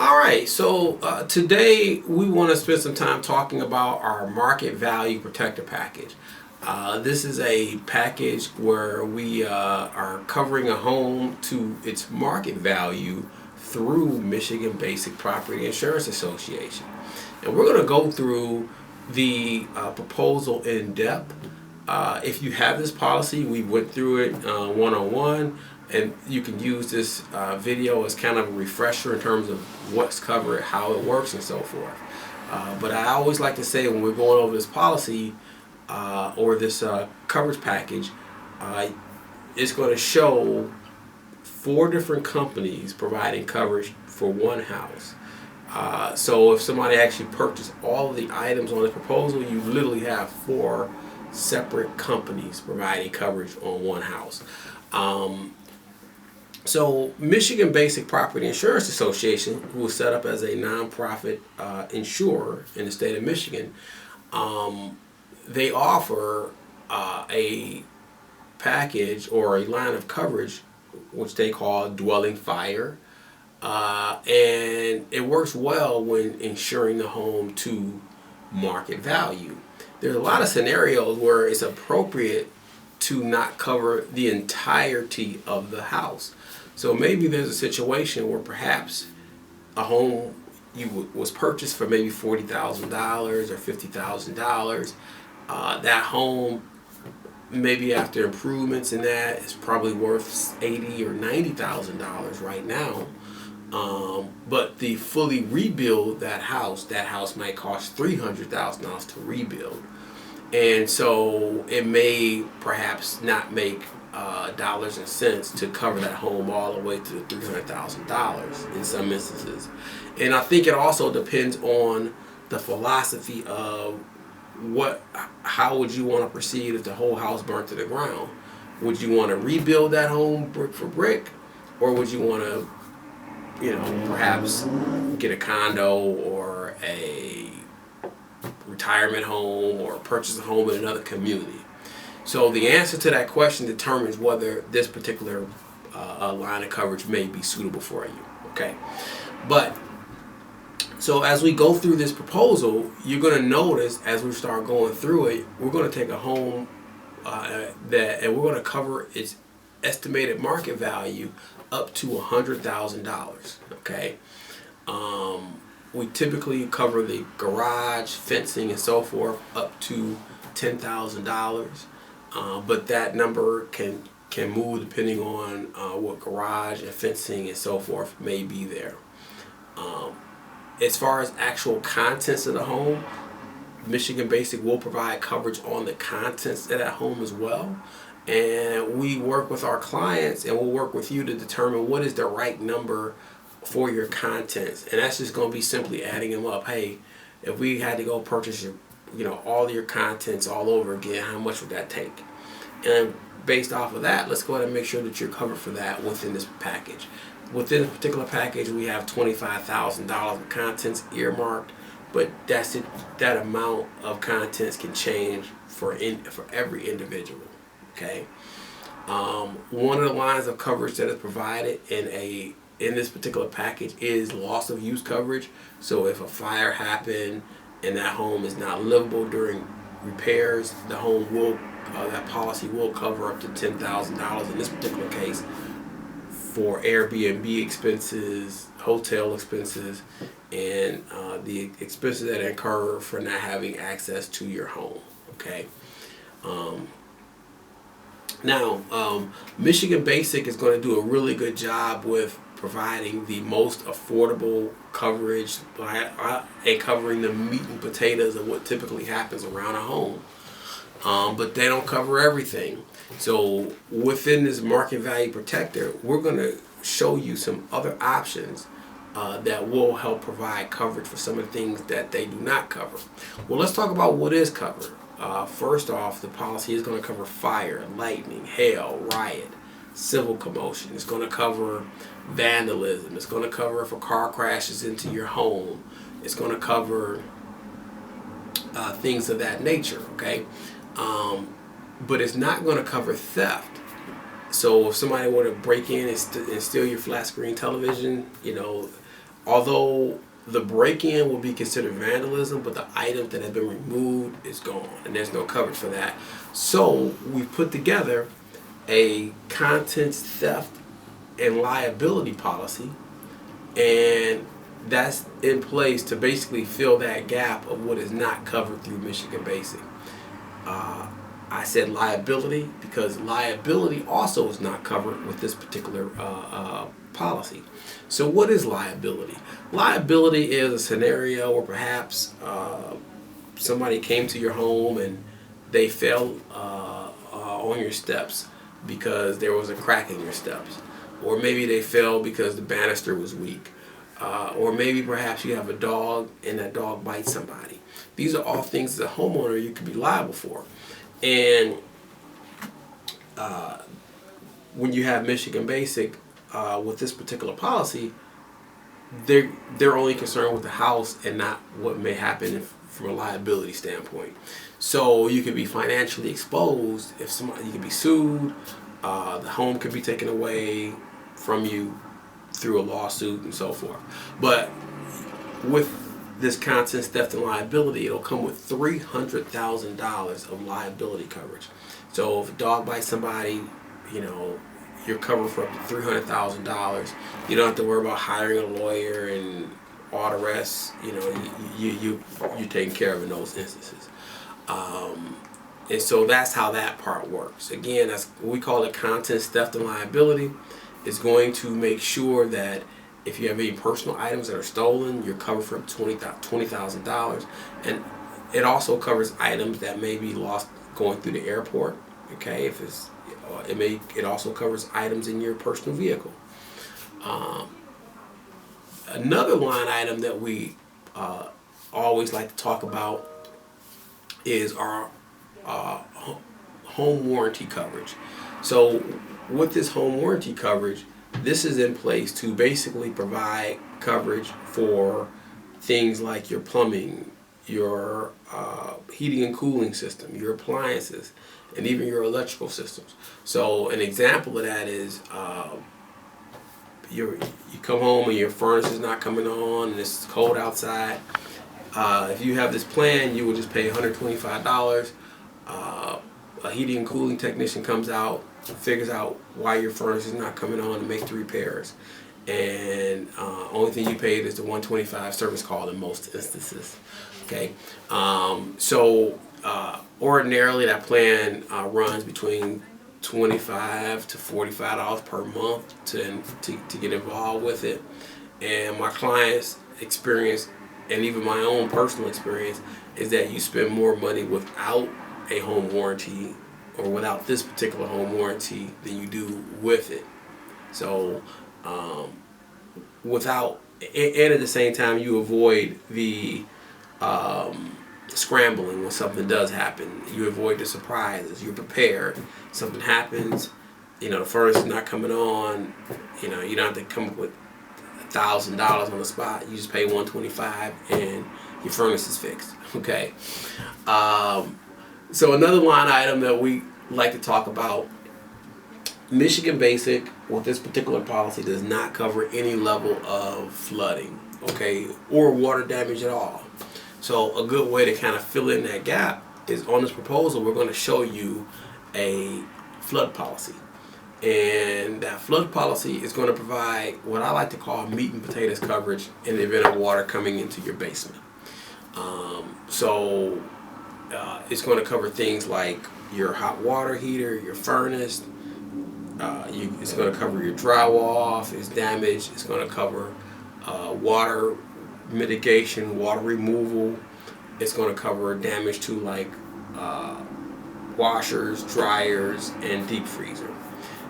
All right, so today we want to spend some time talking about our market value protector package. This is a package where we are covering a home to its market value through Michigan Basic Property Insurance Association. And we're going to go through the proposal in depth. If you have this policy, we went through it one-on-one, and you can use this video as kind of a refresher in terms of what's covered, how it works, and so forth. But I always like to say when we're going over this policy or this coverage package, it's going to show 4 different companies providing coverage for one house. So if somebody actually purchased all of the items on this proposal, you literally have 4 separate companies providing coverage on one house. So Michigan Basic Property Insurance Association, who was set up as a nonprofit insurer in the state of Michigan, they offer a package or a line of coverage which they call dwelling fire, and it works well when insuring the home to market value. There's a lot of scenarios where it's appropriate to not cover the entirety of the house. So maybe there's a situation where perhaps a home was purchased for maybe $40,000 or $50,000. That home, maybe after improvements in that, is probably worth $80,000 or $90,000 right now. But the fully rebuild that house might cost $300,000 to rebuild. And so it may perhaps not make dollars and cents to cover that home all the way to $300,000 in some instances. And I think it also depends on the philosophy of how would you want to proceed if the whole house burnt to the ground? Would you want to rebuild that home brick for brick, or would you want to, perhaps get a condo or a retirement home or purchase a home in another community? So the answer to that question determines whether this particular line of coverage may be suitable for you. Okay, but so as we go through this proposal, you're going to notice as we start going through it, we're going to take a home and we're going to cover its estimated market value up to $100,000. Okay. We typically cover the garage, fencing, and so forth up to $10,000, but that number can move depending on what garage and fencing and so forth may be there. As far as actual contents of the home, Michigan Basic will provide coverage on the contents of that home as well. And we work with our clients, and we'll work with you to determine what is the right number for your contents. And that's just going to be simply adding them up. Hey, if we had to go purchase all of your contents all over again, how much would that take? And based off of that, let's go ahead and make sure that you're covered for that within this package. Within this particular package, we have $25,000 of contents earmarked, but that's it. That amount of contents can change for every individual. Okay. One of the lines of coverage that is provided in this particular package is loss of use coverage. So if a fire happened and that home is not livable during repairs, the home will that policy will cover up to $10,000 in this particular case for Airbnb expenses, hotel expenses, and the expenses that incur for not having access to your home. Okay. Now, Michigan Basic is going to do a really good job with providing the most affordable coverage and covering the meat and potatoes of what typically happens around a home. But they don't cover everything. So within this market value protector, we're going to show you some other options that will help provide coverage for some of the things that they do not cover. Well, let's talk about what is covered. First off, the policy is going to cover fire, lightning, hail, riot, civil commotion. It's going to cover vandalism. It's going to cover if a car crashes into your home. It's going to cover things of that nature. Okay. But it's not going to cover theft. So if somebody were to break in and steal your flat screen television, although the break-in will be considered vandalism, but the items that have been removed is gone, and there's no coverage for that. So we put together a contents theft and liability policy, and that's in place to basically fill that gap of what is not covered through Michigan Basic. I said liability because liability also is not covered with this particular policy. So what is liability? Liability is a scenario where perhaps somebody came to your home and they fell on your steps because there was a crack in your steps. Or maybe they fell because the banister was weak. Or maybe perhaps you have a dog and that dog bites somebody. These are all things as a homeowner you could be liable for. And when you have Michigan Basic with this particular policy, they're only concerned with the house and not what may happen from a liability standpoint. So you could be financially exposed if somebody, you could be sued. The home could be taken away from you through a lawsuit and so forth. But with this contents theft and liability, it'll come with $300,000 of liability coverage. So if a dog bites somebody, you're covered for up to $300,000. You don't have to worry about hiring a lawyer and all the rest. You're taken care of in those instances. And so that's how that part works. Again, that's what we call it, contents theft and liability. It's going to make sure that if you have any personal items that are stolen, you're covered for $20,000. And it also covers items that may be lost going through the airport. Okay, it also covers items in your personal vehicle. Another line item that we always like to talk about is our home warranty coverage. So with this home warranty coverage, this is in place to basically provide coverage for things like your plumbing, your heating and cooling system, your appliances, and even your electrical systems. So an example of that is you come home and your furnace is not coming on and it's cold outside. If you have this plan, you will just pay $125. A heating and cooling technician comes out, figures out why your furnace is not coming on and make the repairs. And only thing you paid is the $125 service call in most instances. Okay, so ordinarily that plan runs between $25 to $45 per month to get involved with it. And my clients' experience, and even my own personal experience, is that you spend more money without a home warranty or without this particular home warranty than you do with it. So and at the same time you avoid the scrambling when something does happen. You avoid the surprises. You're prepared. Something happens, the furnace is not coming on, you don't have to come up with $1,000 on the spot. You just pay $125 and your furnace is fixed. Okay. So another line item that we like to talk about, Michigan Basic with this particular policy does not cover any level of flooding, okay, or water damage at all. So a good way to kind of fill in that gap is on this proposal, we're going to show you a flood policy. And that flood policy is going to provide what I like to call meat and potatoes coverage in the event of water coming into your basement. It's going to cover things like your hot water heater, your furnace. It's going to cover your drywall if it's damaged. It's going to cover water mitigation, water removal. It's going to cover damage to like washers, dryers, and deep freezer.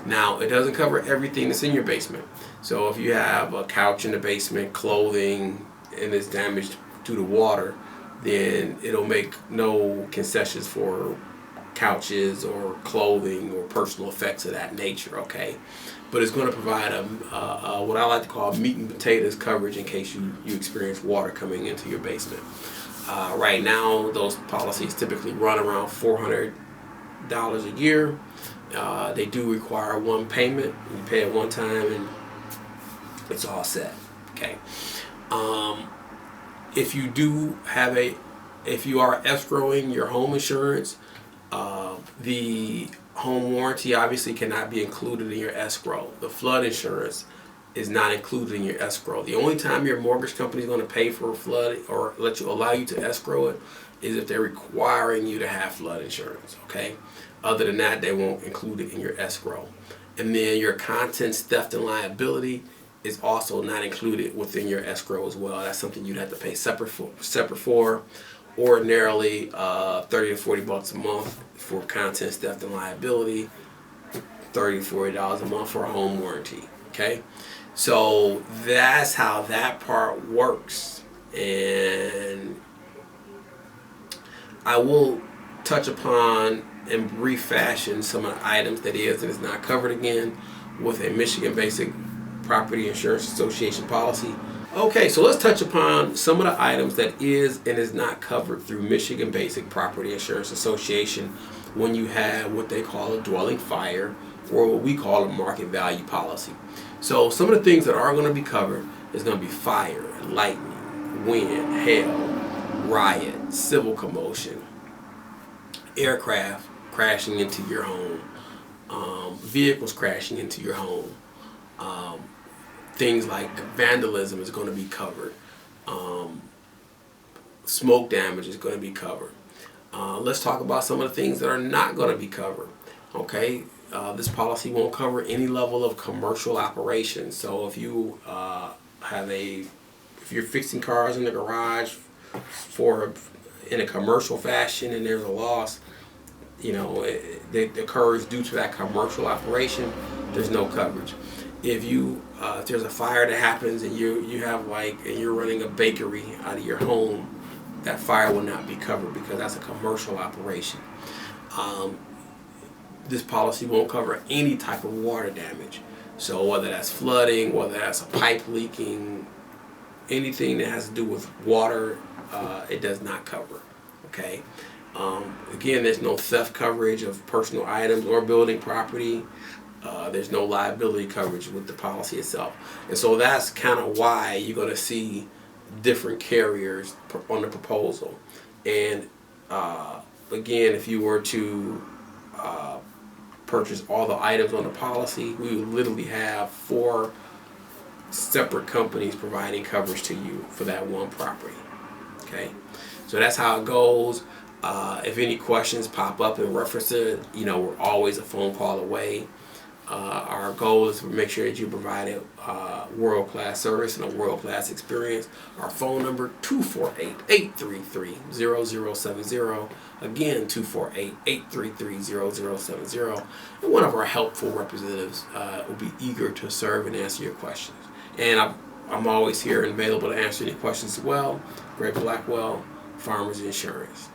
Now, it doesn't cover everything that's in your basement. So if you have a couch in the basement, clothing, and it's damaged due to water, then it'll make no concessions for couches or clothing or personal effects of that nature, okay? But it's going to provide what I like to call meat and potatoes coverage in case you experience water coming into your basement. Right now, those policies typically run around $400 a year. They do require one payment. You pay it one time and it's all set, okay? If you do have if you are escrowing your home insurance, the home warranty obviously cannot be included in your escrow. The flood insurance is not included in your escrow. The only time your mortgage company is going to pay for a flood or allow you to escrow it is if they're requiring you to have flood insurance. Okay. Other than that, they won't include it in your escrow. And then your contents, theft, and liability is also not included within your escrow as well. That's something you'd have to pay separate for. Ordinarily, 30 to 40 bucks a month for contents, theft, and liability. $30 to $40 a month for a home warranty. Okay, so that's how that part works, and I will touch upon in brief fashion some of the items that is and is not covered again with a Michigan Basic Property Insurance Association policy. Okay, so let's touch upon some of the items that is and is not covered through Michigan Basic Property Insurance Association when you have what they call a dwelling fire or what we call a market value policy. So some of the things that are going to be covered is going to be fire, lightning, wind, hail, riot, civil commotion, aircraft crashing into your home, vehicles crashing into your home, things like vandalism is going to be covered. Smoke damage is going to be covered. Let's talk about some of the things that are not going to be covered. Okay, this policy won't cover any level of commercial operation. So if you if you're fixing cars in the garage in a commercial fashion and there's a loss, that occurs due to that commercial operation, there's no coverage. If there's a fire that happens and you're running a bakery out of your home, that fire will not be covered because that's a commercial operation. This policy won't cover any type of water damage. So whether that's flooding, whether that's a pipe leaking, anything that has to do with water, it does not cover. Okay. Again, there's no theft coverage of personal items or building property. There's no liability coverage with the policy itself. And so that's kind of why you're going to see different carriers on the proposal. And again, if you were to purchase all the items on the policy, we would literally have 4 separate companies providing coverage to you for that one property. Okay, so that's how it goes. If any questions pop up in reference to it, we're always a phone call away. Our goal is to make sure that you provide a world-class service and a world-class experience. Our phone number, 248-833-0070. Again, 248-833-0070. And one of our helpful representatives will be eager to serve and answer your questions. And I'm always here and available to answer any questions as well. Greg Blackwell, Farmers Insurance.